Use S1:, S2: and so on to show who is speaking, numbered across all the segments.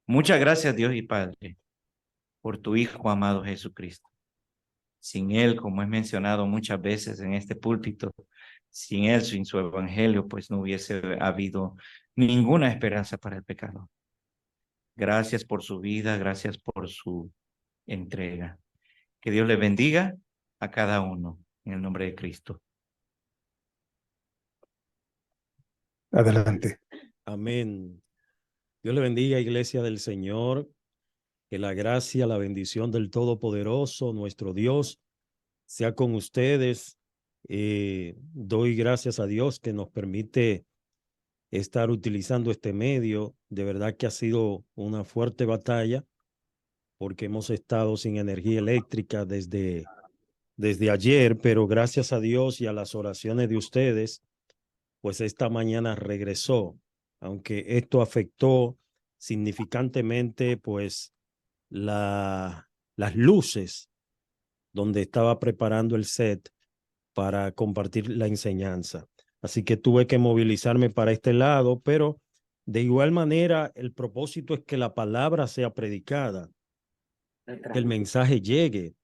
S1: Muchas gracias, Dios y Padre, por tu Hijo amado Jesucristo. Sin Él, como es mencionado muchas veces en este púlpito, sin Él, sin su evangelio, pues no hubiese habido ninguna esperanza para el pecador. Gracias por su vida, gracias por su entrega. Que Dios le bendiga a cada uno en el nombre de Cristo.
S2: Adelante.
S3: Amén. Dios le bendiga, Iglesia del Señor. Que la gracia, la bendición del Todopoderoso, nuestro Dios, sea con ustedes. Doy gracias a Dios que nos permite estar utilizando este medio. De verdad que ha sido una fuerte batalla porque hemos estado sin energía eléctrica desde ayer, pero gracias a Dios y a las oraciones de ustedes, pues esta mañana regresó, aunque esto afectó significantemente pues las luces donde estaba preparando el set para compartir la enseñanza. Así que tuve que movilizarme para este lado, pero de igual manera el propósito es que la palabra sea predicada, que el mensaje llegue,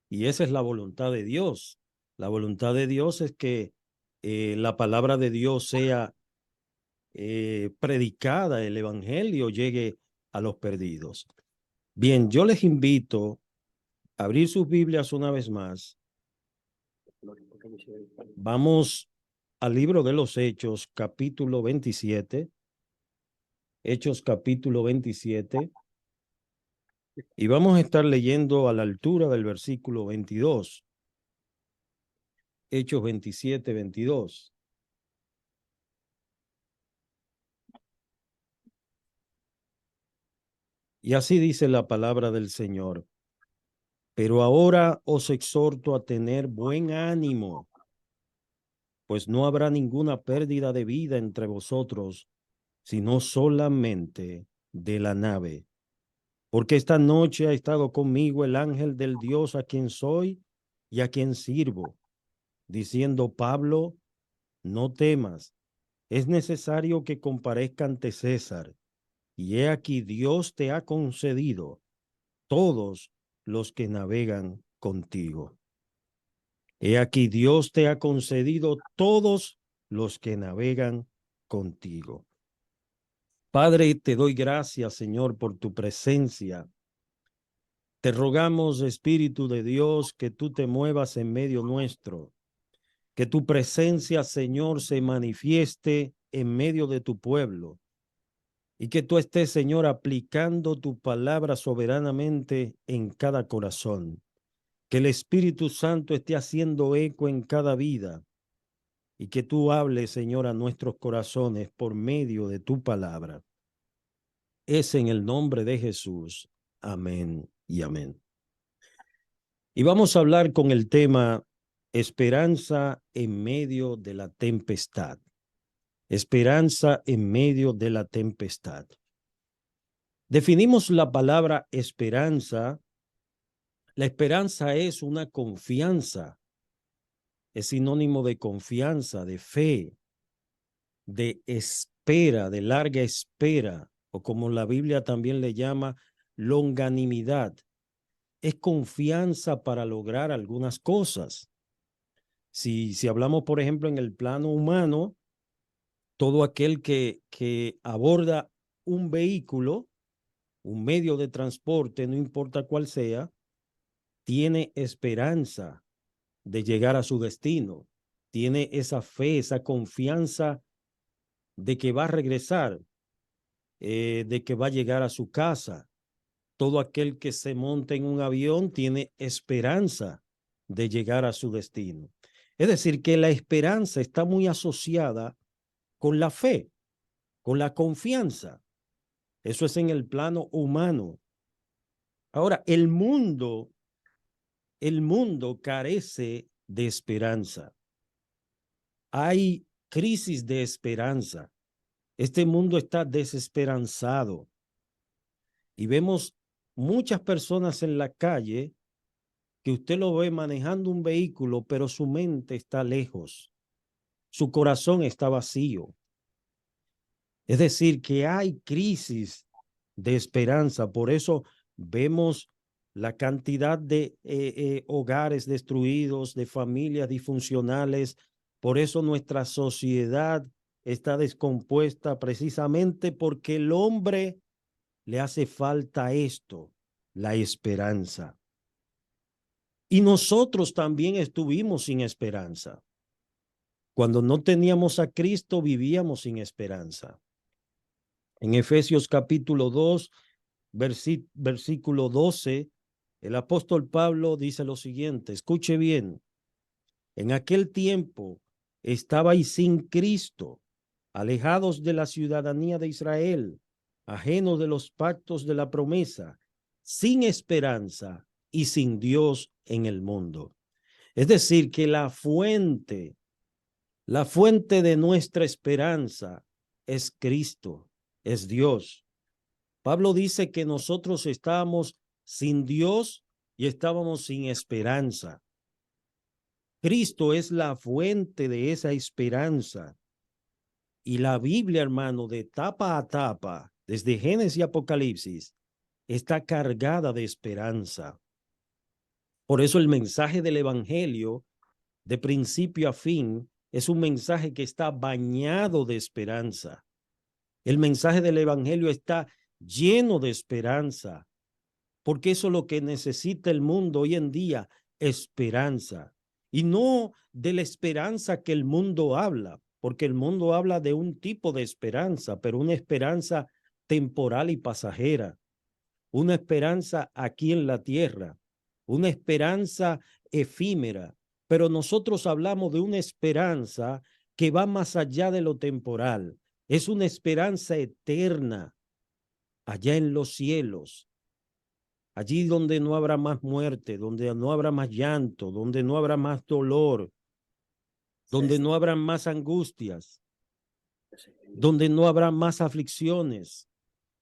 S3: y esa es la voluntad de Dios. La voluntad de Dios es que la palabra de Dios sea predicada, el evangelio llegue a los perdidos. Bien, yo les invito a abrir sus Biblias una vez más. Vamos al libro de los Hechos, capítulo 27. Hechos, capítulo 27. Y vamos a estar leyendo a la altura del versículo 22. Hechos 27, 22. Y así dice la palabra del Señor. Pero ahora os exhorto a tener buen ánimo, pues no habrá ninguna pérdida de vida entre vosotros, sino solamente de la nave. Porque esta noche ha estado conmigo el ángel del Dios a quien soy y a quien sirvo, diciendo: Pablo, no temas, es necesario que comparezca ante César, y he aquí Dios te ha concedido todos los que navegan contigo. He aquí Dios te ha concedido todos los que navegan contigo. Padre, te doy gracias, Señor, por tu presencia. Te rogamos, Espíritu de Dios, que tú te muevas en medio nuestro, que tu presencia, Señor, se manifieste en medio de tu pueblo y que tú estés, Señor, aplicando tu palabra soberanamente en cada corazón. Que el Espíritu Santo esté haciendo eco en cada vida y que tú hables, Señor, a nuestros corazones por medio de tu palabra. Es en el nombre de Jesús. Amén y amén. Y vamos a hablar con el tema esperanza en medio de la tempestad. Esperanza en medio de la tempestad. Definimos la palabra esperanza. La esperanza es una confianza. Es sinónimo de confianza, de fe, de espera, de larga espera, o como la Biblia también le llama, longanimidad. Es confianza para lograr algunas cosas. Si hablamos, por ejemplo, en el plano humano, todo aquel que aborda un vehículo, un medio de transporte, no importa cuál sea, tiene esperanza de llegar a su destino, tiene esa fe, esa confianza de que va a regresar, de que va a llegar a su casa. Todo aquel que se monta en un avión tiene esperanza de llegar a su destino. Es decir, que la esperanza está muy asociada con la fe, con la confianza. Eso es en el plano humano. Ahora, el mundo carece de esperanza. Hay crisis de esperanza. Este mundo está desesperanzado y vemos muchas personas en la calle que usted lo ve manejando un vehículo, pero su mente está lejos, su corazón está vacío. Es decir, que hay crisis de esperanza. Por eso vemos la cantidad de hogares destruidos, de familias disfuncionales. Por eso nuestra sociedad está descompuesta precisamente porque el hombre le hace falta esto, la esperanza. Y nosotros también estuvimos sin esperanza. Cuando no teníamos a Cristo, vivíamos sin esperanza. En Efesios capítulo 2, versículo 12, el apóstol Pablo dice lo siguiente, escuche bien, en aquel tiempo estabais sin Cristo, alejados de la ciudadanía de Israel, ajenos de los pactos de la promesa, sin esperanza y sin Dios en el mundo. Es decir, que la fuente de nuestra esperanza es Cristo, es Dios. Pablo dice que nosotros estábamos sin Dios y estábamos sin esperanza. Cristo es la fuente de esa esperanza. Y la Biblia, hermano, de tapa a tapa, desde Génesis y Apocalipsis, está cargada de esperanza. Por eso el mensaje del Evangelio, de principio a fin, es un mensaje que está bañado de esperanza. El mensaje del Evangelio está lleno de esperanza, porque eso es lo que necesita el mundo hoy en día, esperanza. Y no de la esperanza que el mundo habla, porque el mundo habla de un tipo de esperanza, pero una esperanza temporal y pasajera, una esperanza aquí en la tierra, una esperanza efímera, pero nosotros hablamos de una esperanza que va más allá de lo temporal, es una esperanza eterna, allá en los cielos, allí donde no habrá más muerte, donde no habrá más llanto, donde no habrá más dolor, donde no habrá más angustias, donde no habrá más aflicciones.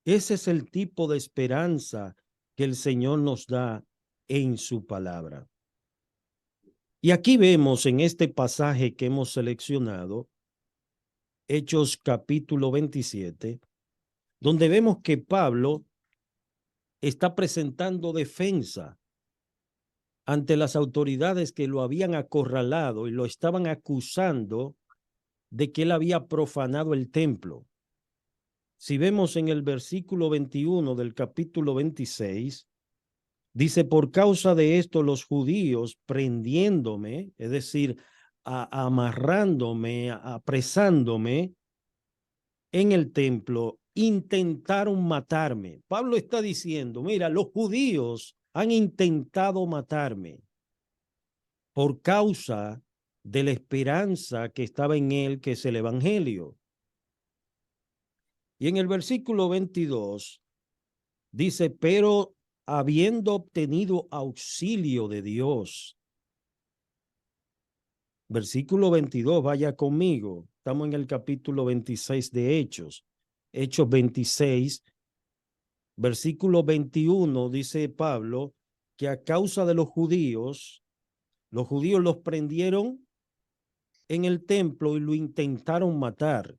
S3: Ese es el tipo de esperanza que el Señor nos da en su palabra. Y aquí vemos en este pasaje que hemos seleccionado, Hechos capítulo 27, donde vemos que Pablo está presentando defensa ante las autoridades que lo habían acorralado y lo estaban acusando de que él había profanado el templo. Si vemos en el versículo 21 del capítulo 26, dice, por causa de esto los judíos prendiéndome, es decir, amarrándome, apresándome en el templo, intentaron matarme. Pablo está diciendo, mira, los judíos han intentado matarme por causa de la esperanza que estaba en él, que es el evangelio. Y en el versículo 22 dice, pero habiendo obtenido auxilio de Dios. Versículo 22, vaya conmigo. Estamos en el capítulo 26 de Hechos. Hechos 26, versículo 21, dice Pablo, que a causa de los judíos los prendieron en el templo y lo intentaron matar.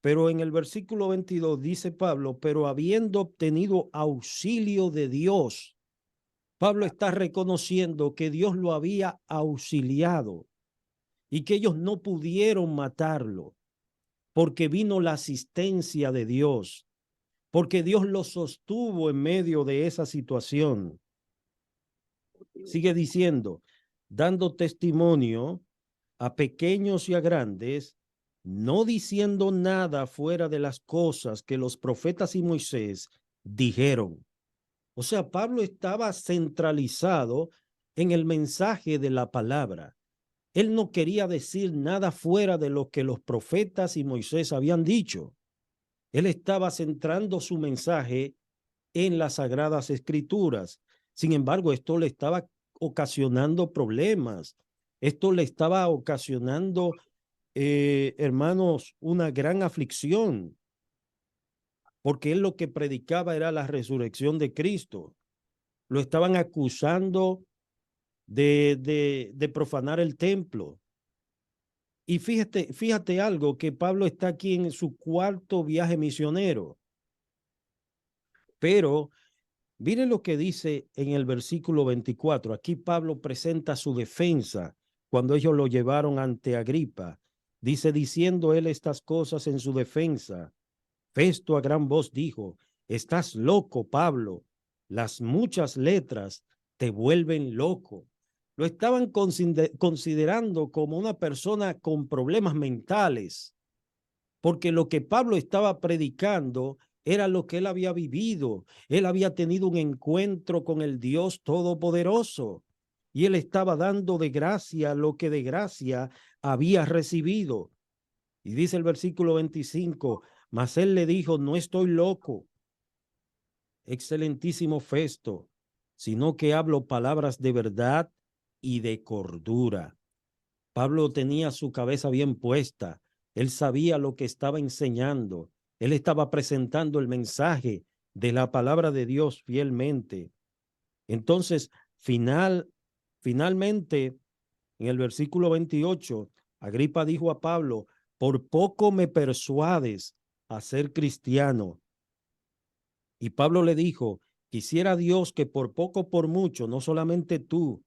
S3: Pero en el versículo 22 dice Pablo, pero habiendo obtenido auxilio de Dios, Pablo está reconociendo que Dios lo había auxiliado y que ellos no pudieron matarlo porque vino la asistencia de Dios, porque Dios lo sostuvo en medio de esa situación. Sigue diciendo, dando testimonio a pequeños y a grandes, no diciendo nada fuera de las cosas que los profetas y Moisés dijeron. O sea, Pablo estaba centralizado en el mensaje de la palabra. Él no quería decir nada fuera de lo que los profetas y Moisés habían dicho. Él estaba centrando su mensaje en las sagradas escrituras. Sin embargo, esto le estaba ocasionando problemas. Esto le estaba ocasionando, hermanos, una gran aflicción, porque él lo que predicaba era la resurrección de Cristo. Lo estaban acusando de profanar el templo. Y fíjate algo, que Pablo está aquí en su cuarto viaje misionero. Pero miren lo que dice en el versículo 24. Aquí Pablo presenta su defensa cuando ellos lo llevaron ante Agripa. Dice, diciendo él estas cosas en su defensa, Festo a gran voz dijo, estás loco, Pablo, las muchas letras te vuelven loco. Lo estaban considerando como una persona con problemas mentales, porque lo que Pablo estaba predicando era lo que él había vivido. Él había tenido un encuentro con el Dios Todopoderoso y él estaba dando de gracia lo que de gracia había recibido. Y dice el versículo 25, mas él le dijo, no estoy loco, excelentísimo Festo, sino que hablo palabras de verdad y de cordura. Pablo tenía su cabeza bien puesta, él sabía lo que estaba enseñando, él estaba presentando el mensaje de la palabra de Dios fielmente. Entonces, finalmente, en el versículo 28, Agripa dijo a Pablo, por poco me persuades a ser cristiano. Y Pablo le dijo, quisiera Dios que por poco o por mucho, no solamente tú,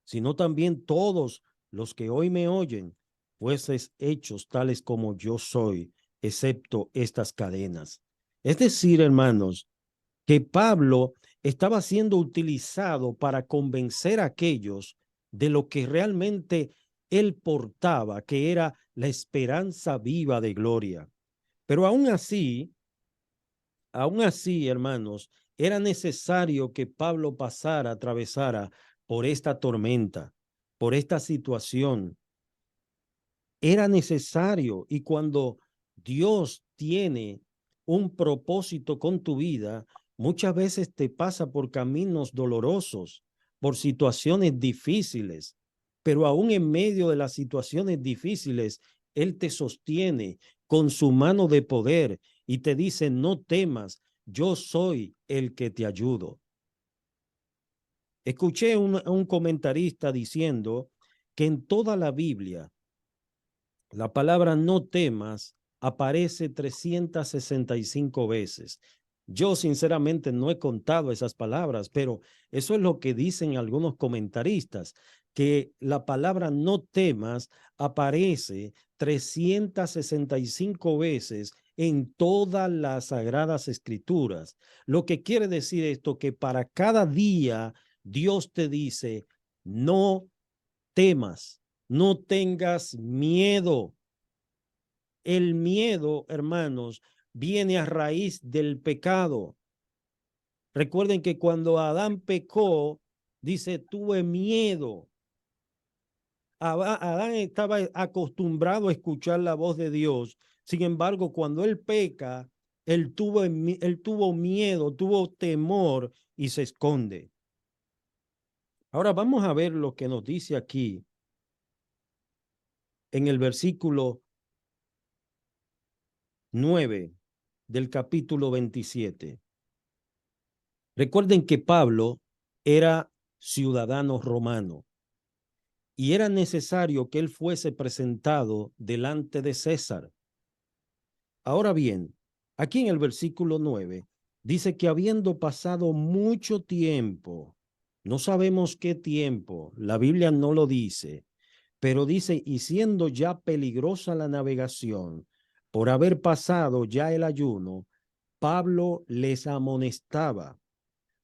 S3: sino también todos los que hoy me oyen, fueses hechos tales como yo soy, excepto estas cadenas. Es decir, hermanos, que Pablo estaba siendo utilizado para convencer a aquellos de lo que realmente él portaba, que era la esperanza viva de gloria. Pero aún así, hermanos, era necesario que Pablo atravesara por esta tormenta, por esta situación. Era necesario, y cuando Dios tiene un propósito con tu vida, muchas veces te pasa por caminos dolorosos, por situaciones difíciles, pero aún en medio de las situaciones difíciles, Él te sostiene con su mano de poder y te dice, no temas, yo soy el que te ayudo. Escuché a un comentarista diciendo que en toda la Biblia, la palabra no temas aparece 365 veces. Yo sinceramente no he contado esas palabras, pero eso es lo que dicen algunos comentaristas, que la palabra no temas aparece 365 veces en todas las sagradas escrituras. Lo que quiere decir esto, que para cada día Dios te dice, no temas, no tengas miedo. El miedo, hermanos, viene a raíz del pecado. Recuerden que cuando Adán pecó, dice, tuve miedo. Adán estaba acostumbrado a escuchar la voz de Dios. Sin embargo, cuando él peca, él tuvo miedo, tuvo temor y se esconde. Ahora vamos a ver lo que nos dice aquí en el versículo 9 del capítulo 27. Recuerden que Pablo era ciudadano romano y era necesario que él fuese presentado delante de César. Ahora bien, aquí en el versículo 9 dice que habiendo pasado mucho tiempo, no sabemos qué tiempo, la Biblia no lo dice, pero dice, y siendo ya peligrosa la navegación, por haber pasado ya el ayuno, Pablo les amonestaba,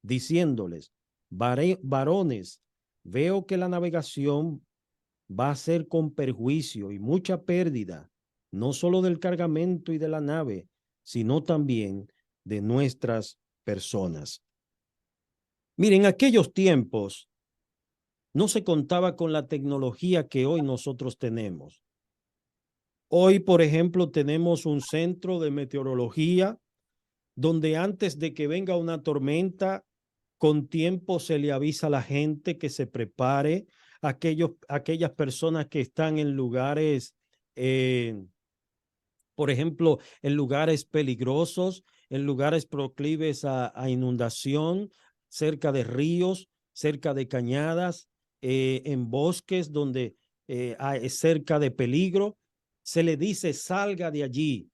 S3: diciéndoles, varones, veo que la navegación va a ser con perjuicio y mucha pérdida, no solo del cargamento y de la nave, sino también de nuestras personas. Miren, en aquellos tiempos no se contaba con la tecnología que hoy nosotros tenemos. Hoy, por ejemplo, tenemos un centro de meteorología donde antes de que venga una tormenta, con tiempo se le avisa a la gente que se prepare, aquellas personas que están en lugares, por ejemplo, en lugares peligrosos, en lugares proclives a inundación, cerca de ríos, cerca de cañadas, en bosques donde hay cerca de peligro, se le dice salga de allí.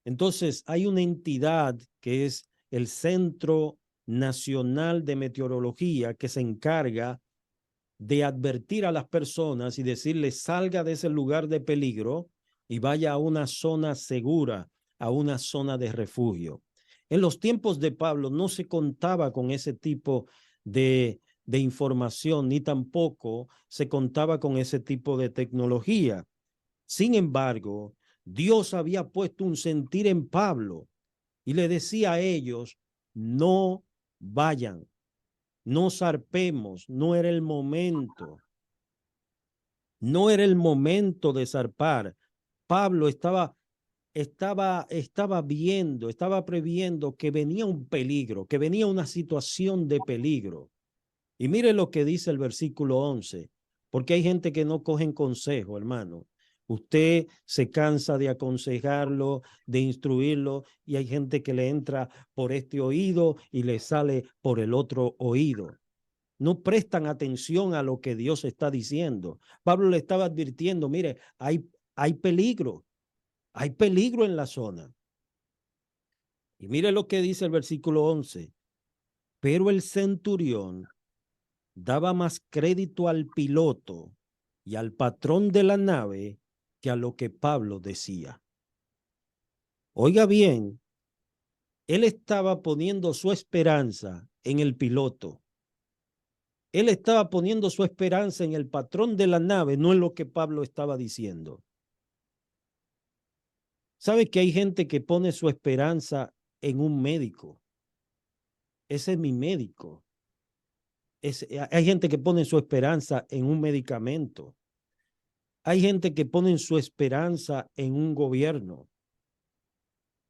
S3: Entonces hay una entidad que es el Centro Nacional de Meteorología, que se encarga de advertir a las personas y decirles salga de ese lugar de peligro y vaya a una zona segura, a una zona de refugio. En los tiempos de Pablo no se contaba con ese tipo de información, ni tampoco se contaba con ese tipo de tecnología. Sin embargo, Dios había puesto un sentir en Pablo y le decía a ellos, no vayan, no zarpemos, no era el momento. No era el momento de zarpar. Pablo estaba viendo, estaba previendo que venía un peligro, que venía una situación de peligro. Y mire lo que dice el versículo 11, porque hay gente que no cogen consejo, hermano. Usted se cansa de aconsejarlo, de instruirlo, y hay gente que le entra por este oído y le sale por el otro oído. No prestan atención a lo que Dios está diciendo. Pablo le estaba advirtiendo, mire, hay peligro en la zona. Y mire lo que dice el versículo 11. Pero el centurión daba más crédito al piloto y al patrón de la nave que a lo que Pablo decía. Oiga bien, él estaba poniendo su esperanza en el piloto. Él estaba poniendo su esperanza en el patrón de la nave, no en lo que Pablo estaba diciendo. ¿Sabe que hay gente que pone su esperanza en un médico? Ese es mi médico. Hay gente que pone su esperanza en un medicamento. Hay gente que pone su esperanza en un gobierno.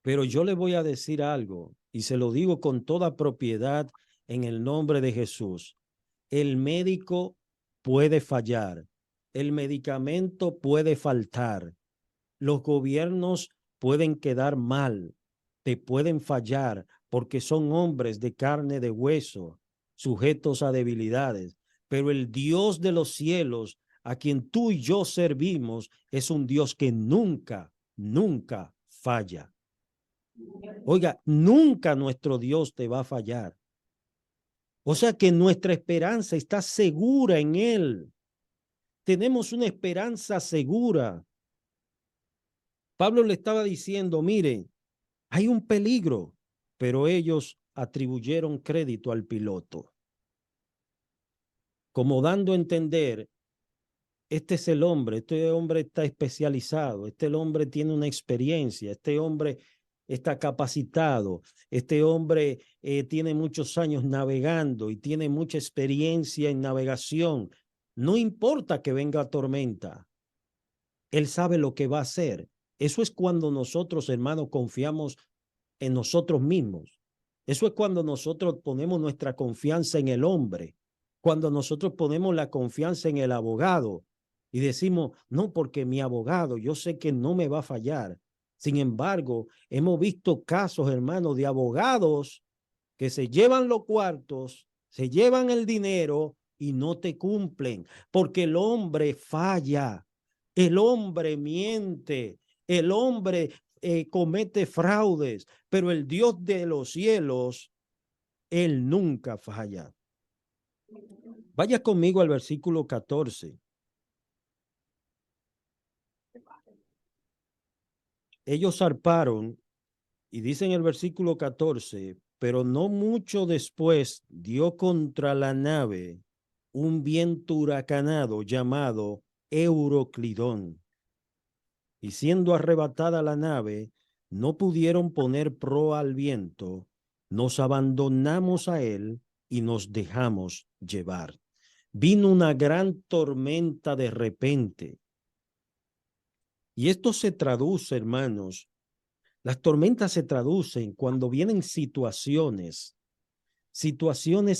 S3: Pero yo le voy a decir algo, y se lo digo con toda propiedad en el nombre de Jesús. El médico puede fallar. El medicamento puede faltar. Los gobiernos pueden quedar mal, te pueden fallar porque son hombres de carne, de hueso, sujetos a debilidades. Pero el Dios de los cielos, a quien tú y yo servimos, es un Dios que nunca, nunca falla. Oiga, nunca nuestro Dios te va a fallar. O sea que nuestra esperanza está segura en Él. Tenemos una esperanza segura. Pablo le estaba diciendo, mire, hay un peligro, pero ellos atribuyeron crédito al piloto, como dando a entender, este es el hombre, este hombre está especializado, este hombre tiene una experiencia, este hombre está capacitado, este hombre tiene muchos años navegando y tiene mucha experiencia en navegación. No importa que venga tormenta, él sabe lo que va a hacer. Eso es cuando nosotros, hermanos, confiamos en nosotros mismos. Eso es cuando nosotros ponemos nuestra confianza en el hombre, cuando nosotros ponemos la confianza en el abogado y decimos, no, porque mi abogado, yo sé que no me va a fallar. Sin embargo, hemos visto casos, hermanos, de abogados que se llevan los cuartos, se llevan el dinero y no te cumplen, porque el hombre falla, el hombre miente, el hombre comete fraudes, pero el Dios de los cielos, Él nunca falla. Vaya conmigo al versículo 14. Ellos zarparon y dice en el versículo 14, pero no mucho después dio contra la nave un viento huracanado llamado Euroclidón. Y siendo arrebatada la nave, no pudieron poner proa al viento, nos abandonamos a él y nos dejamos llevar. Vino una gran tormenta de repente. Y esto se traduce, hermanos, las tormentas se traducen cuando vienen situaciones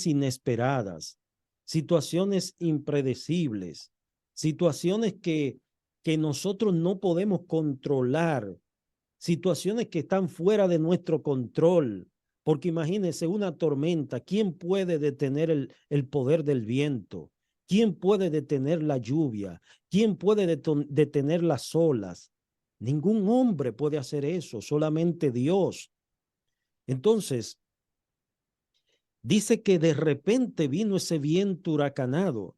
S3: inesperadas, situaciones impredecibles, situaciones que nosotros no podemos controlar, situaciones que están fuera de nuestro control. Porque imagínense una tormenta, ¿quién puede detener el poder del viento? ¿Quién puede detener la lluvia? ¿Quién puede detener las olas? Ningún hombre puede hacer eso, solamente Dios. Entonces, Dice que de repente vino ese viento huracanado.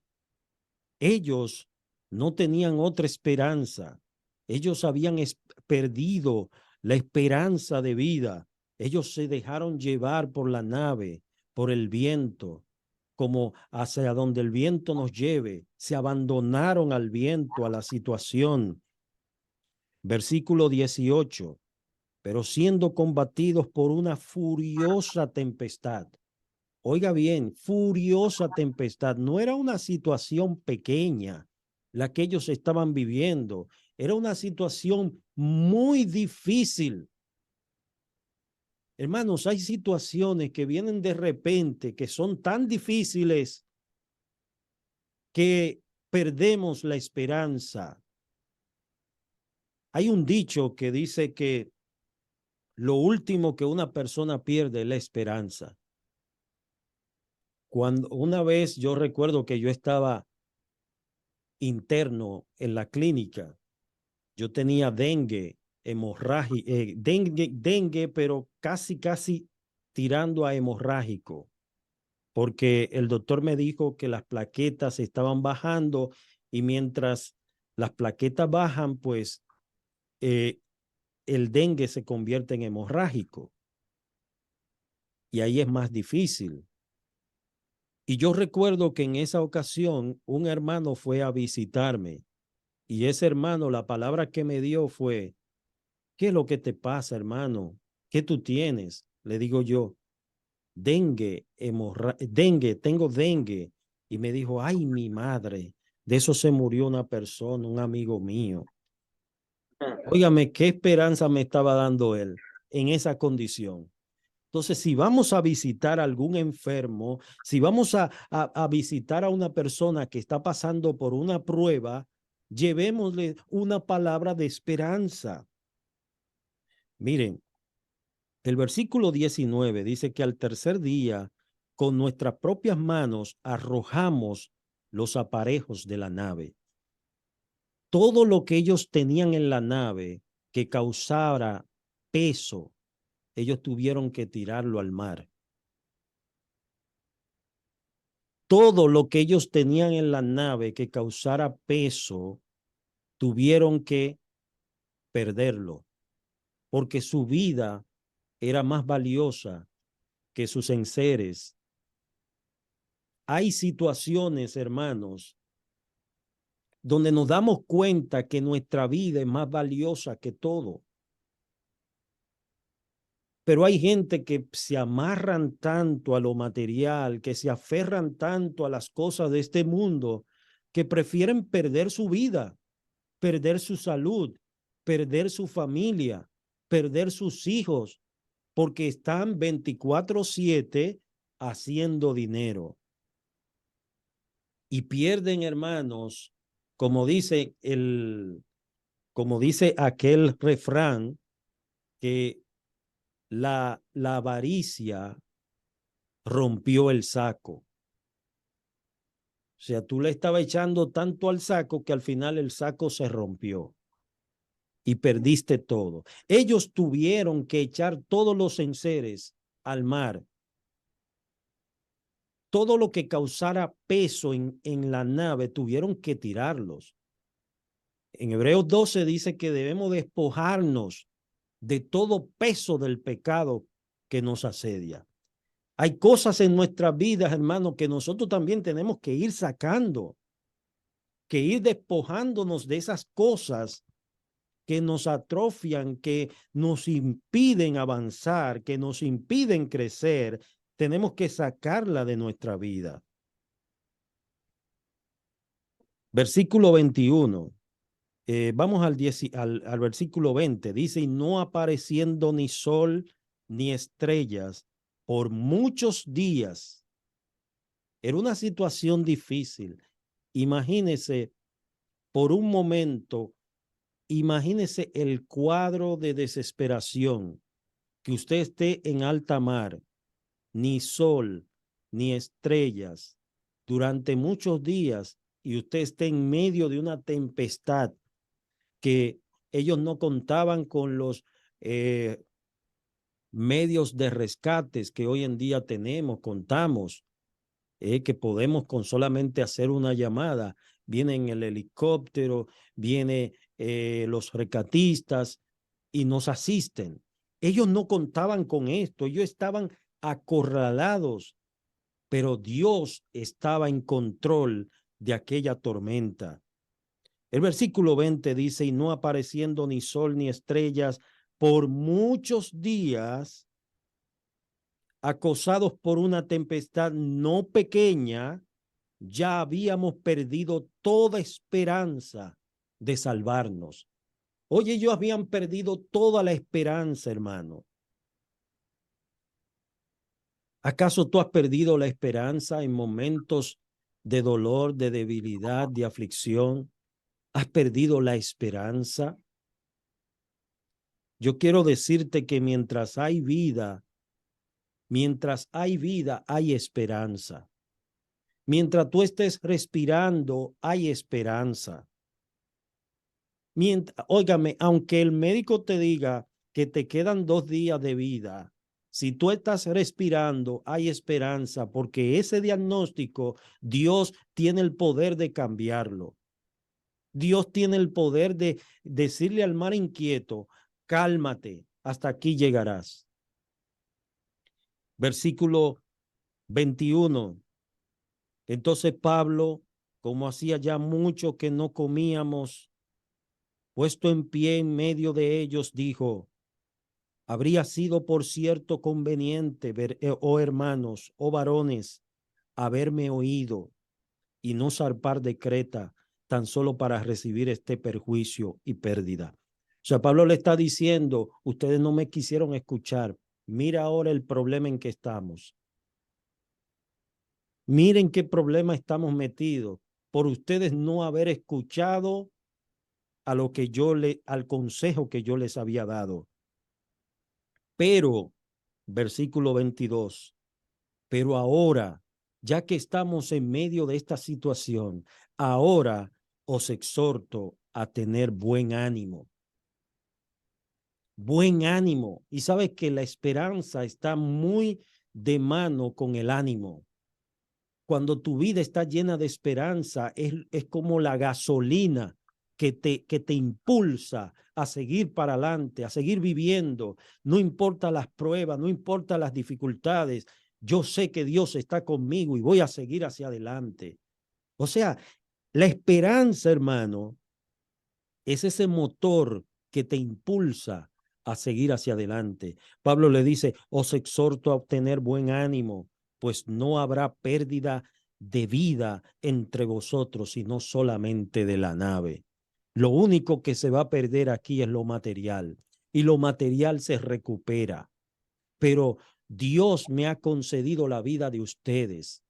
S3: Ellos no tenían otra esperanza. Ellos habían perdido la esperanza de vida. Ellos se dejaron llevar por la nave, por el viento, como hacia donde el viento nos lleve. Se abandonaron al viento, a la situación. Versículo 18. Pero siendo combatidos por una furiosa tempestad. Oiga bien, furiosa tempestad. No era una situación pequeña la que ellos estaban viviendo. Era una situación muy difícil. Hermanos, hay situaciones que vienen de repente, que son tan difíciles que perdemos la esperanza. Hay un dicho que dice que lo último que una persona pierde es la esperanza. Cuando una vez yo recuerdo que yo estaba interno en la clínica, yo tenía dengue, hemorragia, dengue, pero casi tirando a hemorrágico, porque el doctor me dijo que las plaquetas estaban bajando y mientras las plaquetas bajan, pues el dengue se convierte en hemorrágico y ahí es más difícil. Y yo recuerdo que en esa ocasión un hermano fue a visitarme y ese hermano, la palabra que me dio fue: ¿qué es lo que te pasa, hermano? ¿Qué tú tienes? Le digo yo, dengue, dengue, tengo dengue. Y me dijo, ay, mi madre, de eso se murió una persona, un amigo mío. Óigame, qué esperanza me estaba dando él en esa condición. Entonces, si vamos a visitar a algún enfermo, si vamos a visitar a una persona que está pasando por una prueba, llevémosle una palabra de esperanza. Miren, el versículo 19 dice que al tercer día, con nuestras propias manos, arrojamos los aparejos de la nave. Todo lo que ellos tenían en la nave que causara peso, ellos tuvieron que tirarlo al mar. Todo lo que ellos tenían en la nave que causara peso, tuvieron que perderlo, porque su vida era más valiosa que sus enseres. Hay situaciones, hermanos, donde nos damos cuenta que nuestra vida es más valiosa que todo. Pero hay gente que se amarran tanto a lo material, que se aferran tanto a las cosas de este mundo, que prefieren perder su vida, perder su salud, perder su familia, perder sus hijos, porque están 24/7 haciendo dinero. Y pierden, hermanos, como dice como dice aquel refrán, que la avaricia rompió el saco. O sea, tú le estabas echando tanto al saco que al final el saco se rompió y perdiste todo. Ellos tuvieron que echar todos los enseres al mar. Todo lo que causara peso en la nave tuvieron que tirarlos. En Hebreos 12 dice que debemos despojarnos de todo peso del pecado que nos asedia. Hay cosas en nuestras vidas, hermanos, que nosotros también tenemos que ir sacando, que ir despojándonos de esas cosas que nos atrofian, que nos impiden avanzar, que nos impiden crecer. Tenemos que sacarla de nuestra vida. Versículo 21. Vamos al versículo 20. Dice, y no apareciendo ni sol ni estrellas por muchos días. Era una situación difícil. Imagínese por un momento, imagínese el cuadro de desesperación, que usted esté en alta mar, ni sol, ni estrellas, durante muchos días, y usted esté en medio de una tempestad que ellos no contaban con los medios de rescates que hoy en día contamos, que podemos con solamente hacer una llamada, vienen el helicóptero, vienen los rescatistas y nos asisten. Ellos no contaban con esto, ellos estaban acorralados, pero Dios estaba en control de aquella tormenta. El versículo 20 dice, y no apareciendo ni sol ni estrellas por muchos días, acosados por una tempestad no pequeña, ya habíamos perdido toda esperanza de salvarnos. Oye, ellos habían perdido toda la esperanza, hermano. ¿Acaso tú has perdido la esperanza en momentos de dolor, de debilidad, de aflicción? ¿Has perdido la esperanza? Yo quiero decirte que mientras hay vida, hay esperanza. Mientras tú estés respirando, hay esperanza. Óigame, aunque el médico te diga que te quedan 2 días de vida, si tú estás respirando, hay esperanza, porque ese diagnóstico, Dios tiene el poder de cambiarlo. Dios tiene el poder de decirle al mar inquieto, cálmate, hasta aquí llegarás. Versículo 21. Entonces Pablo, como hacía ya mucho que no comíamos, puesto en pie en medio de ellos, dijo, habría sido por cierto conveniente, oh hermanos, oh varones, haberme oído y no zarpar de Creta tan solo para recibir este perjuicio y pérdida. O sea, Pablo le está diciendo, ustedes no me quisieron escuchar. Mira ahora el problema en que estamos. Miren qué problema estamos metidos por ustedes no haber escuchado a lo que al consejo que yo les había dado. Pero, versículo 22, pero ahora, ya que estamos en medio de esta situación, ahora os exhorto a tener buen ánimo. Buen ánimo. Y sabes que la esperanza está muy de mano con el ánimo. Cuando tu vida está llena de esperanza, es como la gasolina que te impulsa a seguir para adelante, a seguir viviendo. No importa las pruebas, no importa las dificultades. Yo sé que Dios está conmigo y voy a seguir hacia adelante. O sea, la esperanza, hermano, es ese motor que te impulsa a seguir hacia adelante. Pablo le dice, os exhorto a obtener buen ánimo, pues no habrá pérdida de vida entre vosotros, sino solamente de la nave. Lo único que se va a perder aquí es lo material, y lo material se recupera. Pero Dios me ha concedido la vida de ustedes.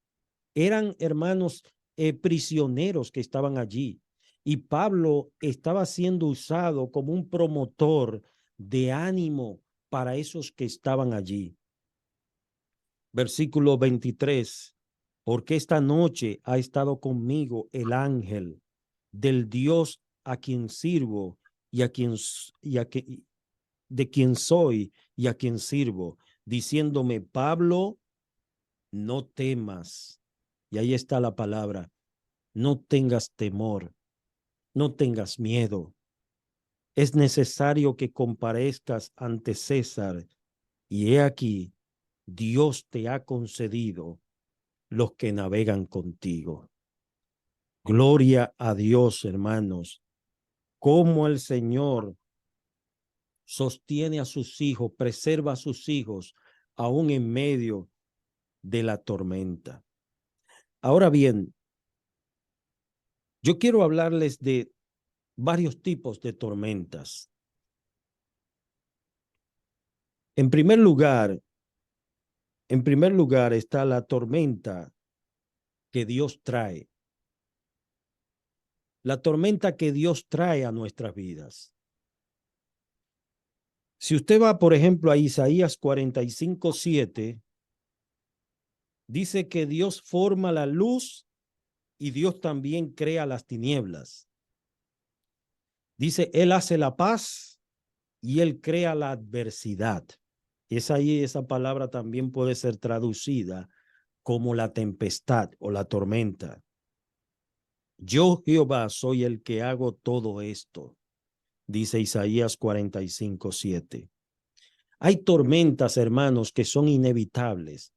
S3: Eran hermanos prisioneros que estaban allí. Y Pablo estaba siendo usado como un promotor de ánimo para esos que estaban allí. Versículo 23. Porque esta noche ha estado conmigo el ángel del Dios a quien sirvo y de quien soy y a quien sirvo, diciéndome, Pablo, no temas. Y ahí está la palabra. No tengas temor, no tengas miedo. Es necesario que comparezcas ante César, y he aquí, Dios te ha concedido los que navegan contigo. Gloria a Dios, hermanos, cómo el Señor sostiene a sus hijos, preserva a sus hijos, aún en medio de la tormenta. Ahora bien, yo quiero hablarles de varios tipos de tormentas. En primer lugar está la tormenta que Dios trae. La tormenta que Dios trae a nuestras vidas. Si usted va, por ejemplo, a Isaías 45:7, dice que Dios forma la luz y Dios también crea las tinieblas. Dice, Él hace la paz y Él crea la adversidad. Y es ahí, esa palabra también puede ser traducida como la tempestad o la tormenta. Yo, Jehová, soy el que hago todo esto, dice Isaías 45:7. Hay tormentas, hermanos, que son inevitables,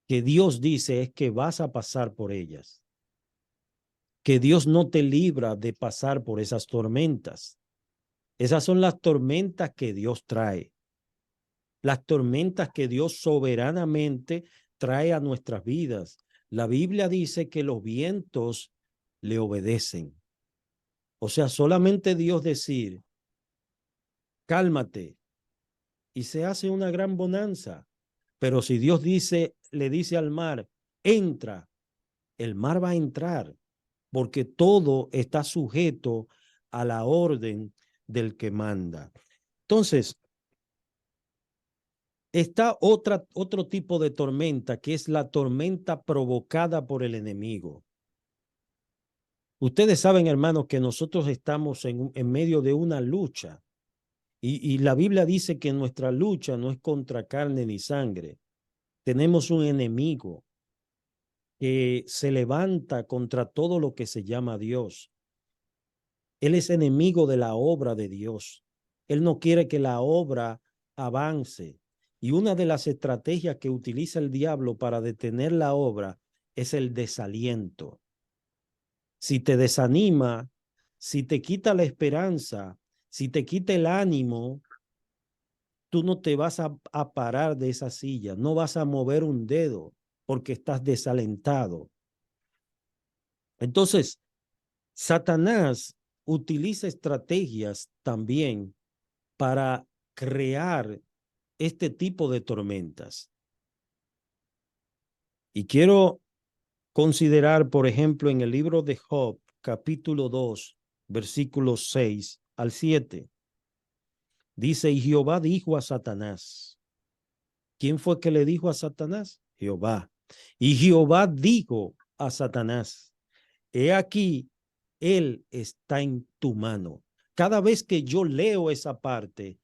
S3: que Dios dice es que vas a pasar por ellas, que Dios no te libra de pasar por esas tormentas. Esas son las tormentas que Dios trae, las tormentas que Dios soberanamente trae a nuestras vidas. La Biblia dice que los vientos le obedecen. O sea, solamente Dios decir, cálmate, y se hace una gran bonanza. Pero si Dios dice, le dice al mar, entra, el mar va a entrar, porque todo está sujeto a la orden del que manda. Entonces, está otro tipo de tormenta, que es la tormenta provocada por el enemigo. Ustedes saben, hermanos, que nosotros estamos en medio de una lucha. Y la Biblia dice que nuestra lucha no es contra carne ni sangre. Tenemos un enemigo que se levanta contra todo lo que se llama Dios. Él es enemigo de la obra de Dios. Él no quiere que la obra avance. Y una de las estrategias que utiliza el diablo para detener la obra es el desaliento. Si te desanima, si te quita la esperanza, si te quita el ánimo, tú no te vas a parar de esa silla, no vas a mover un dedo porque estás desalentado. Entonces, Satanás utiliza estrategias también para crear este tipo de tormentas. Y quiero considerar, por ejemplo, en el libro de Job, capítulo 2, versículos 6 al 7. Dice, y Jehová dijo a Satanás. ¿Quién fue que le dijo a Satanás? Jehová. Y Jehová dijo a Satanás, he aquí, él está en tu mano. Cada vez que yo leo esa parte,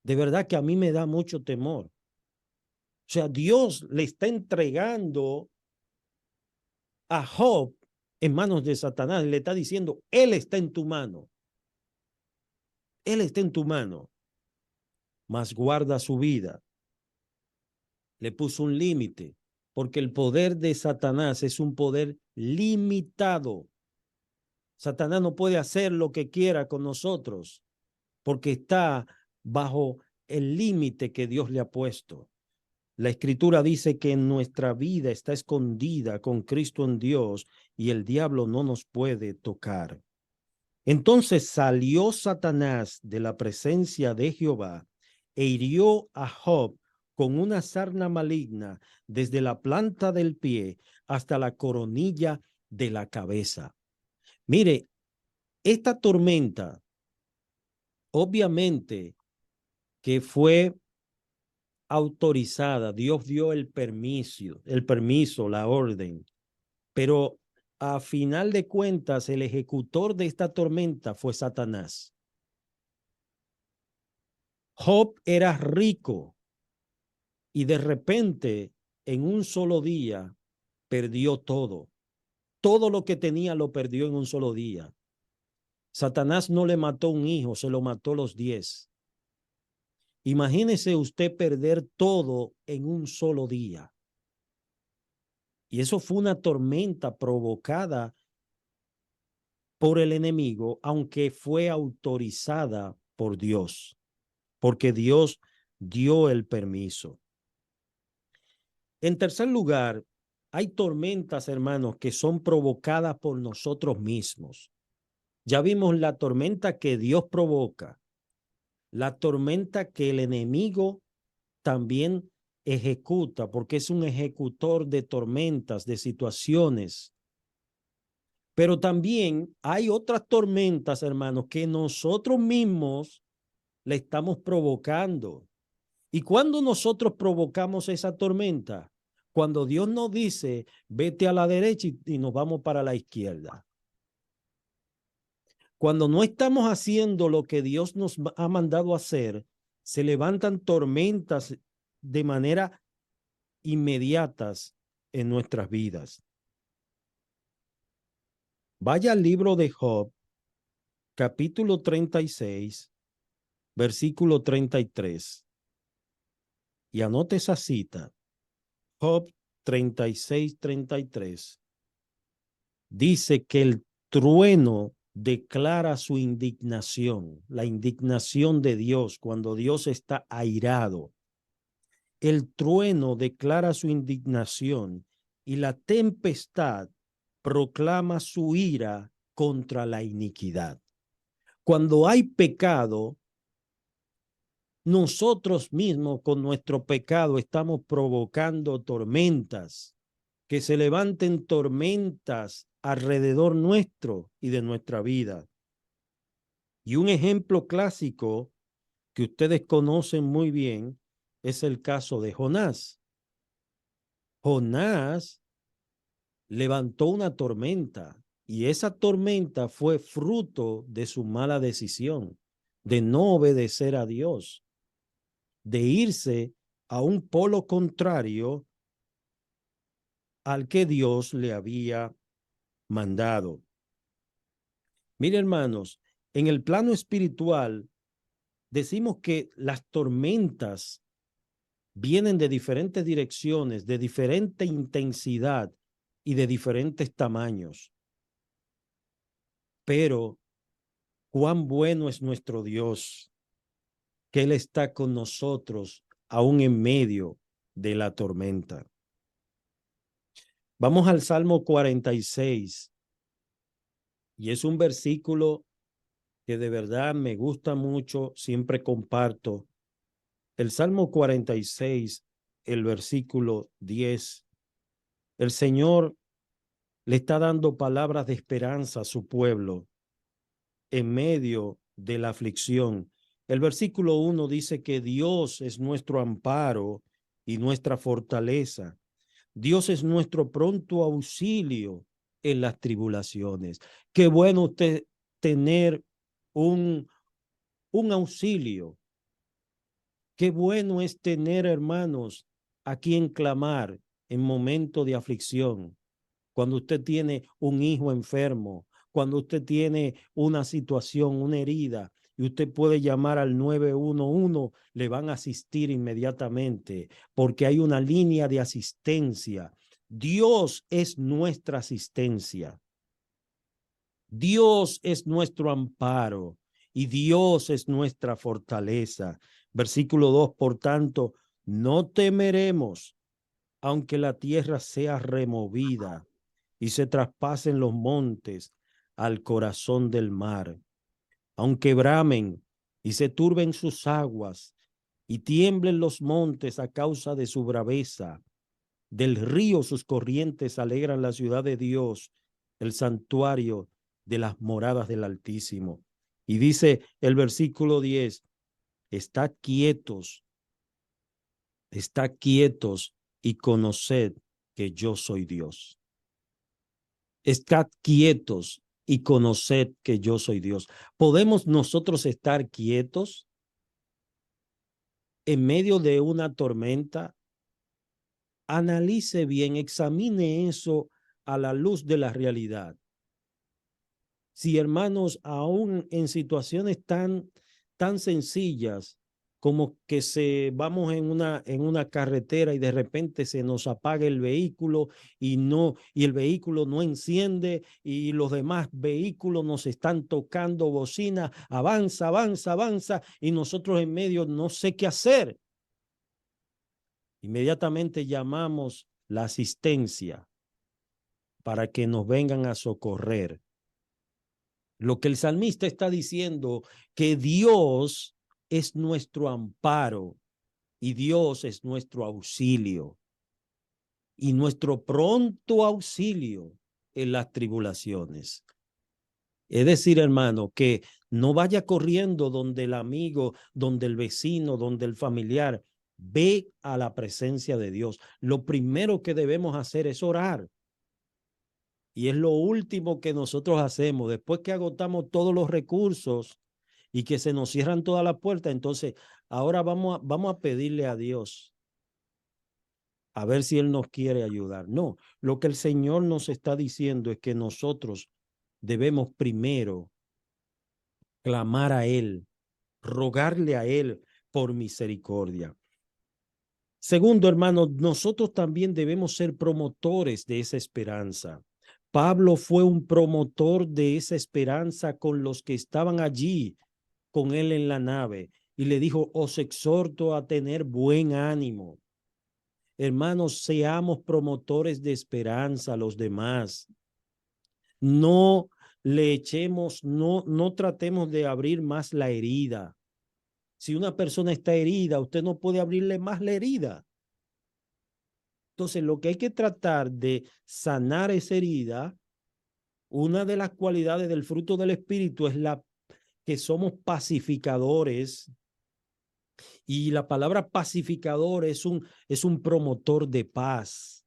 S3: de verdad que a mí me da mucho temor. O sea, Dios le está entregando a Job en manos de Satanás. Le está diciendo, él está en tu mano. Él está en tu mano. Mas guarda su vida. Le puso un límite, porque el poder de Satanás es un poder limitado. Satanás no puede hacer lo que quiera con nosotros, porque está bajo el límite que Dios le ha puesto. La Escritura dice que nuestra vida está escondida con Cristo en Dios y el diablo no nos puede tocar. Entonces salió Satanás de la presencia de Jehová e hirió a Job con una sarna maligna desde la planta del pie hasta la coronilla de la cabeza. Mire, esta tormenta obviamente que fue autorizada, Dios dio el permiso, la orden, pero a final de cuentas el ejecutor de esta tormenta fue Satanás. Job era rico y de repente en un solo día perdió todo. Todo lo que tenía lo perdió en un solo día. Satanás no le mató un hijo, se lo mató los 10. Imagínese usted perder todo en un solo día. Y eso fue una tormenta provocada por el enemigo, aunque fue autorizada por Dios, porque Dios dio el permiso. En tercer lugar, hay tormentas, hermanos, que son provocadas por nosotros mismos. Ya vimos la tormenta que Dios provoca, la tormenta que el enemigo también ejecuta, porque es un ejecutor de tormentas, de situaciones. Pero también hay otras tormentas, hermanos, que nosotros mismos le estamos provocando. ¿Y cuando nosotros provocamos esa tormenta? Cuando Dios nos dice, vete a la derecha y nos vamos para la izquierda. Cuando no estamos haciendo lo que Dios nos ha mandado hacer, se levantan tormentas de manera inmediatas en nuestras vidas. Vaya al libro de Job, capítulo 36, versículo 33, y anote esa cita. Job 36, 33. Dice que el trueno declara su indignación, la indignación de Dios cuando Dios está airado. El trueno declara su indignación y la tempestad proclama su ira contra la iniquidad. Cuando hay pecado, nosotros mismos con nuestro pecado estamos provocando tormentas, que se levanten tormentas alrededor nuestro y de nuestra vida. Y un ejemplo clásico que ustedes conocen muy bien es el caso de Jonás. Jonás levantó una tormenta y esa tormenta fue fruto de su mala decisión, de no obedecer a Dios, de irse a un polo contrario al que Dios le había mandado. Mire, hermanos, en el plano espiritual decimos que las tormentas vienen de diferentes direcciones, de diferente intensidad y de diferentes tamaños. Pero cuán bueno es nuestro Dios, que Él está con nosotros aún en medio de la tormenta. Vamos al Salmo 46, y es un versículo que de verdad me gusta mucho, siempre comparto. El Salmo 46, el versículo 10. El Señor le está dando palabras de esperanza a su pueblo en medio de la aflicción. El versículo 1 dice que Dios es nuestro amparo y nuestra fortaleza. Dios es nuestro pronto auxilio en las tribulaciones. Qué bueno usted tener un auxilio. Qué bueno es tener, hermanos, a quien clamar en momento de aflicción. Cuando usted tiene un hijo enfermo, cuando usted tiene una situación, una herida, y usted puede llamar al 911, le van a asistir inmediatamente, porque hay una línea de asistencia. Dios es nuestra asistencia. Dios es nuestro amparo y Dios es nuestra fortaleza. Versículo 2, por tanto, no temeremos, aunque la tierra sea removida y se traspasen los montes al corazón del mar, aunque bramen y se turben sus aguas y tiemblen los montes a causa de su braveza. Del río sus corrientes alegran la ciudad de Dios, el santuario de las moradas del Altísimo. Y dice el versículo 10, estad quietos y conoced que yo soy Dios. Estad quietos y conoced que yo soy Dios. ¿Podemos nosotros estar quietos en medio de una tormenta? Analice bien, examine eso a la luz de la realidad. Si, hermanos, aún en situaciones tan sencillas como que vamos en una carretera y de repente se nos apaga el vehículo y el vehículo no enciende y los demás vehículos nos están tocando bocina, avanza, avanza, avanza, y nosotros en medio no sé qué hacer. Inmediatamente llamamos la asistencia para que nos vengan a socorrer. Lo que el salmista está diciendo, que Dios es nuestro amparo y Dios es nuestro auxilio y nuestro pronto auxilio en las tribulaciones. Es decir, hermano, que no vaya corriendo donde el amigo, donde el vecino, donde el familiar. Ve a la presencia de Dios. Lo primero que debemos hacer es orar. Y es lo último que nosotros hacemos. Después que agotamos todos los recursos y que se nos cierran todas las puertas, entonces ahora vamos a pedirle a Dios. a ver si Él nos quiere ayudar. No, lo que el Señor nos está diciendo es que nosotros debemos primero clamar a Él, rogarle a Él por misericordia. Segundo, hermanos, nosotros también debemos ser promotores de esa esperanza. Pablo fue un promotor de esa esperanza con los que estaban allí con él en la nave y le dijo, os exhorto a tener buen ánimo. Hermanos, seamos promotores de esperanza a los demás. No le echemos, no tratemos de abrir más la herida. Si una persona está herida, usted no puede abrirle más la herida. Entonces, lo que hay que tratar de sanar esa herida, una de las cualidades del fruto del Espíritu es la que somos pacificadores. Y la palabra pacificador es un promotor de paz,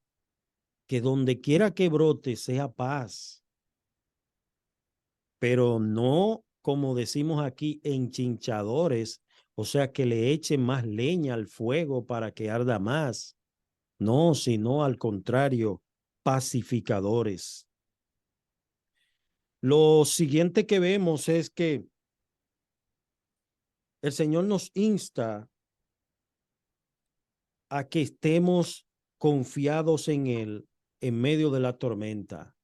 S3: que donde quiera que brote sea paz, pero no como decimos aquí, enchinchadores, o sea, que le echen más leña al fuego para que arda más. No, sino al contrario, pacificadores. Lo siguiente que vemos es que el Señor nos insta a que estemos confiados en Él en medio de la tormenta,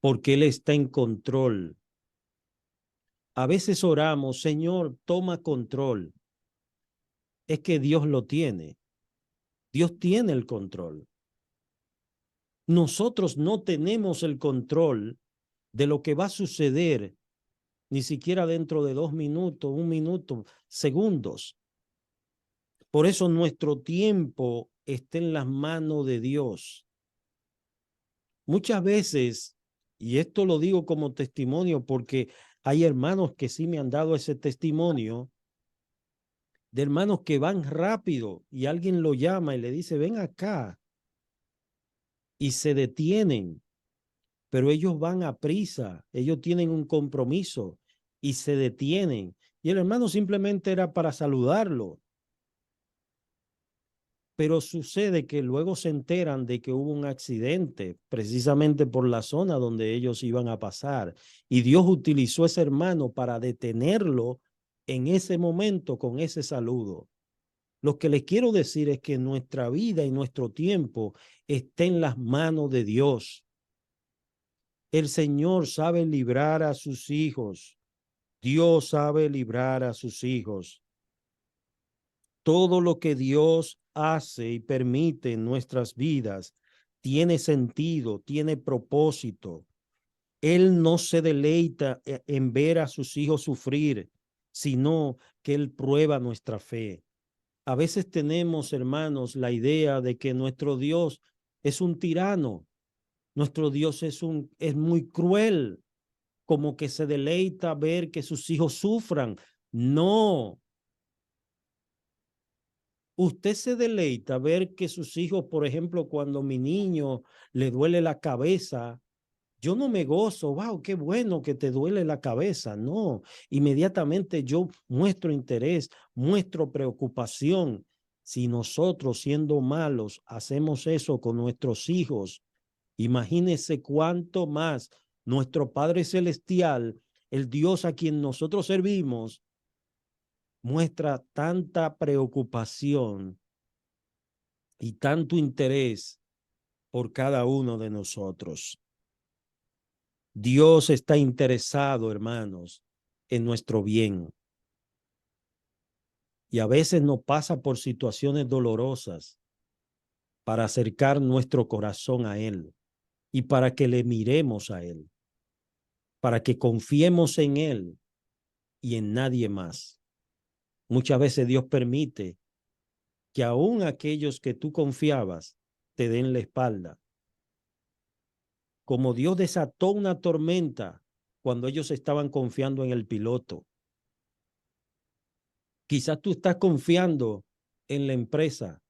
S3: porque Él está en control. A veces oramos, Señor, toma control. Es que Dios lo tiene. Dios tiene el control. Nosotros no tenemos el control de lo que va a suceder, ni siquiera dentro de 2 minutos, 1 minuto, segundos. Por eso nuestro tiempo está en las manos de Dios. Muchas veces, y esto lo digo como testimonio porque hay hermanos que sí me han dado ese testimonio, de hermanos que van rápido y alguien lo llama y le dice, ven acá, y se detienen, pero ellos van a prisa, ellos tienen un compromiso y se detienen. Y el hermano simplemente era para saludarlo. Pero sucede que luego se enteran de que hubo un accidente precisamente por la zona donde ellos iban a pasar. Y Dios utilizó a ese hermano para detenerlo en ese momento con ese saludo. Lo que les quiero decir es que nuestra vida y nuestro tiempo está en las manos de Dios. El Señor sabe librar a sus hijos. Dios sabe librar a sus hijos. Todo lo que Dios hace y permite en nuestras vidas tiene sentido, tiene propósito. Él no se deleita en ver a sus hijos sufrir, sino que Él prueba nuestra fe. A veces tenemos, hermanos, la idea de que nuestro Dios es un tirano, nuestro Dios es muy cruel, como que se deleita ver que sus hijos sufran. No, usted se deleita ver que sus hijos, por ejemplo, cuando mi niño le duele la cabeza, yo no me gozo, wow, qué bueno que te duele la cabeza. No, inmediatamente yo muestro interés, muestro preocupación. Si nosotros siendo malos hacemos eso con nuestros hijos, imagínese cuánto más nuestro Padre Celestial, el Dios a quien nosotros servimos, muestra tanta preocupación y tanto interés por cada uno de nosotros. Dios está interesado, hermanos, en nuestro bien. Y a veces nos pasa por situaciones dolorosas para acercar nuestro corazón a Él y para que le miremos a Él, para que confiemos en Él y en nadie más. Muchas veces Dios permite que aún aquellos que tú confiabas te den la espalda. Como Dios desató una tormenta cuando ellos estaban confiando en el piloto. Quizás tú estás confiando en la empresa,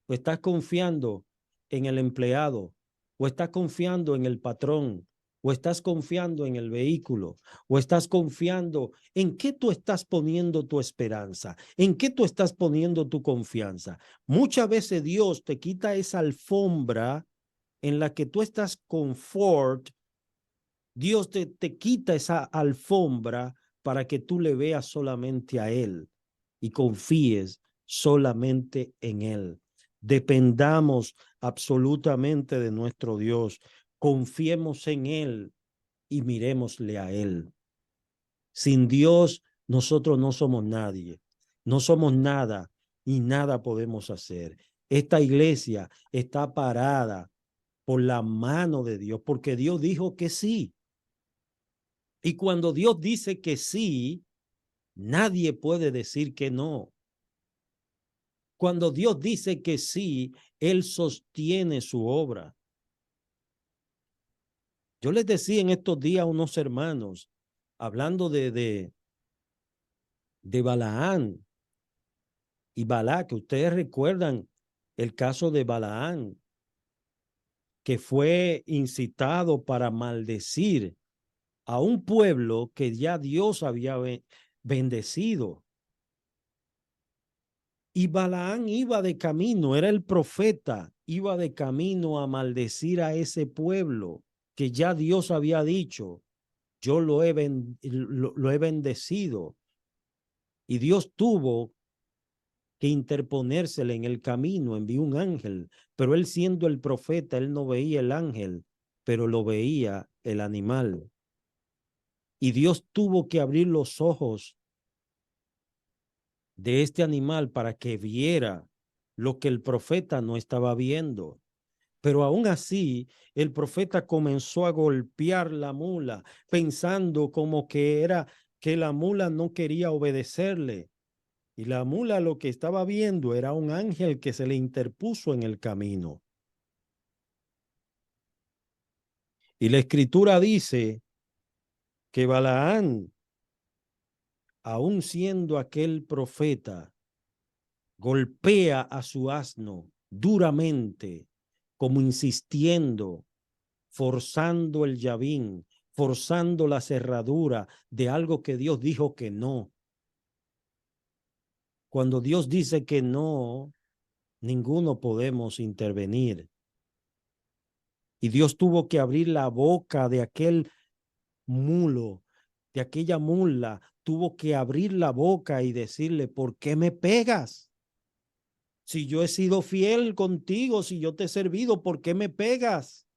S3: o estás confiando en el empleado, o estás confiando en el patrón, o estás confiando en el vehículo, o estás confiando en qué tú estás poniendo tu esperanza, en qué tú estás poniendo tu confianza. Muchas veces Dios te quita esa alfombra en la que tú estás confort. Dios te quita esa alfombra para que tú le veas solamente a Él y confíes solamente en Él. Dependamos absolutamente de nuestro Dios. Confiemos en Él y miremosle a Él. Sin Dios, nosotros no somos nadie. No somos nada y nada podemos hacer. Esta iglesia está parada por la mano de Dios, porque Dios dijo que sí. Y cuando Dios dice que sí, nadie puede decir que no. Cuando Dios dice que sí, Él sostiene su obra. Yo les decía en estos días a unos hermanos, hablando de Balaán y Balac, que ustedes recuerdan el caso de Balaán, que fue incitado para maldecir a un pueblo que ya Dios había bendecido. Y Balaán iba de camino, era el profeta, iba de camino a maldecir a ese pueblo que ya Dios había dicho, yo lo he bendecido. Y Dios tuvo que interponérsele en el camino, envió un ángel, pero él siendo el profeta, él no veía el ángel, pero lo veía el animal. Y Dios tuvo que abrir los ojos de este animal para que viera lo que el profeta no estaba viendo. Pero aún así, el profeta comenzó a golpear la mula, pensando como que era que la mula no quería obedecerle. Y la mula lo que estaba viendo era un ángel que se le interpuso en el camino. Y la escritura dice que Balaán, aún siendo aquel profeta, golpea a su asno duramente, como insistiendo, forzando el llavín, forzando la cerradura de algo que Dios dijo que no. Cuando Dios dice que no, ninguno podemos intervenir. Y Dios tuvo que abrir la boca de aquel mulo, de aquella mula, tuvo que abrir la boca y decirle, ¿por qué me pegas? Si yo he sido fiel contigo, si yo te he servido, ¿por qué me pegas?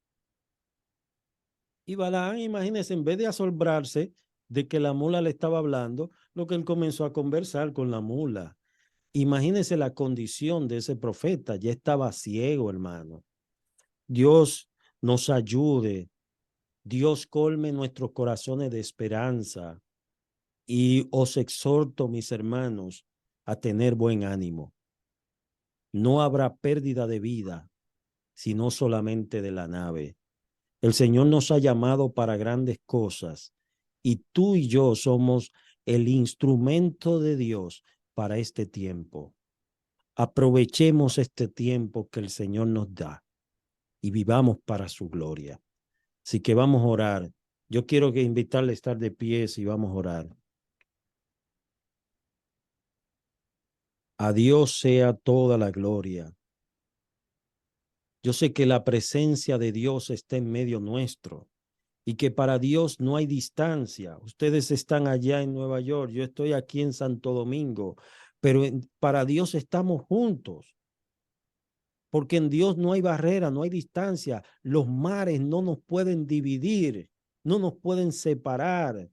S3: Y Balaán, imagínese, en vez de asombrarse de que la mula le estaba hablando, lo que él comenzó a conversar con la mula. Imagínese la condición de ese profeta, ya estaba ciego, hermano. Dios nos ayude, Dios colme nuestros corazones de esperanza y os exhorto, mis hermanos, a tener buen ánimo. No habrá pérdida de vida, sino solamente de la nave. El Señor nos ha llamado para grandes cosas y tú y yo somos el instrumento de Dios para este tiempo. Aprovechemos este tiempo que el Señor nos da y vivamos para su gloria. Así que vamos a orar. Yo quiero que invitarle a estar de pie y vamos a orar. A Dios sea toda la gloria. Yo sé que la presencia de Dios está en medio nuestro y que para Dios no hay distancia. Ustedes están allá en Nueva York, yo estoy aquí en Santo Domingo, pero para Dios estamos juntos, porque en Dios no hay barrera, no hay distancia. Los mares no nos pueden dividir, no nos pueden separar,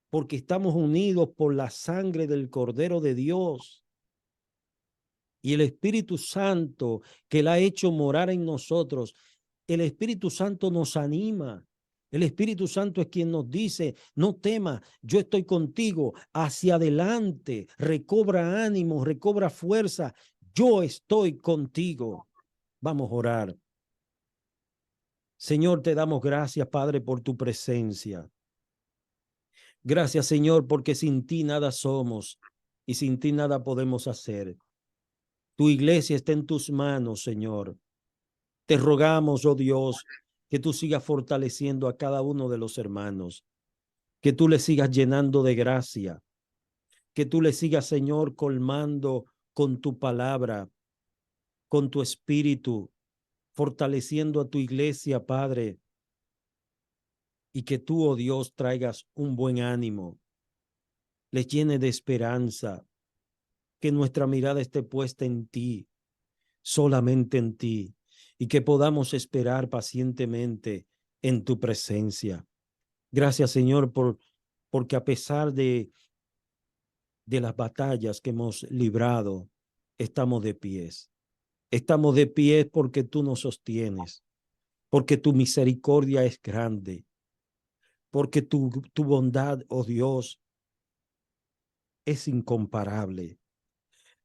S3: porque estamos unidos por la sangre del Cordero de Dios. Y el Espíritu Santo que Él ha hecho morar en nosotros, el Espíritu Santo nos anima. El Espíritu Santo es quien nos dice, no temas, yo estoy contigo, hacia adelante, recobra ánimo, recobra fuerza, yo estoy contigo. Vamos a orar. Señor, te damos gracias, Padre, por tu presencia. Gracias, Señor, porque sin ti nada somos y sin ti nada podemos hacer. Tu iglesia está en tus manos, Señor. Te rogamos, oh Dios, que tú sigas fortaleciendo a cada uno de los hermanos, que tú les sigas llenando de gracia, que tú les sigas, Señor, colmando con tu palabra, con tu espíritu, fortaleciendo a tu iglesia, Padre, y que tú, oh Dios, traigas un buen ánimo, les llene de esperanza, que nuestra mirada esté puesta en ti, solamente en ti, y que podamos esperar pacientemente en tu presencia. Gracias, Señor, porque a pesar de las batallas que hemos librado, estamos de pies. Estamos de pies porque tú nos sostienes, porque tu misericordia es grande, porque tu bondad, oh Dios, es incomparable.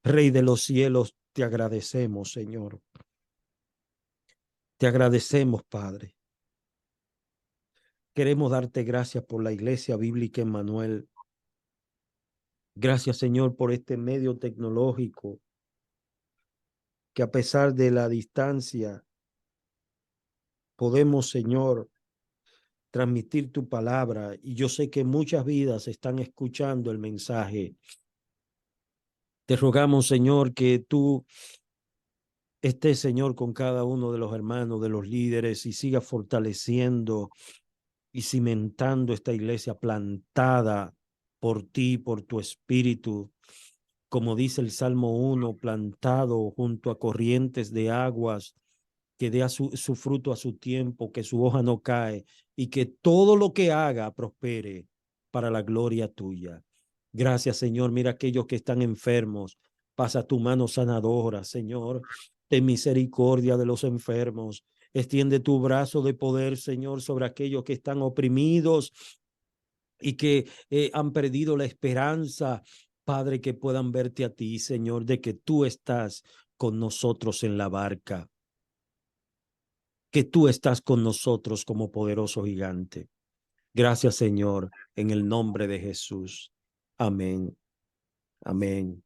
S3: Rey de los cielos, te agradecemos, Señor. Te agradecemos, Padre. Queremos darte gracias por la Iglesia Bíblica Emmanuel. Gracias, Señor, por este medio tecnológico que a pesar de la distancia podemos, Señor, transmitir tu palabra. Y yo sé que muchas vidas están escuchando el mensaje. Te rogamos, Señor, que tú estés, Señor, con cada uno de los hermanos, de los líderes, y siga fortaleciendo y cimentando esta iglesia plantada por ti, por tu espíritu. Como dice el Salmo 1, plantado junto a corrientes de aguas, que dé su fruto a su tiempo, que su hoja no cae y que todo lo que haga prospere para la gloria tuya. Gracias, Señor. Mira aquellos que están enfermos. Pasa tu mano sanadora, Señor. Ten misericordia de los enfermos. Extiende tu brazo de poder, Señor, sobre aquellos que están oprimidos y que han perdido la esperanza. Padre, que puedan verte a ti, Señor, de que tú estás con nosotros en la barca, que tú estás con nosotros como poderoso gigante. Gracias, Señor, en el nombre de Jesús. Amén. Amén.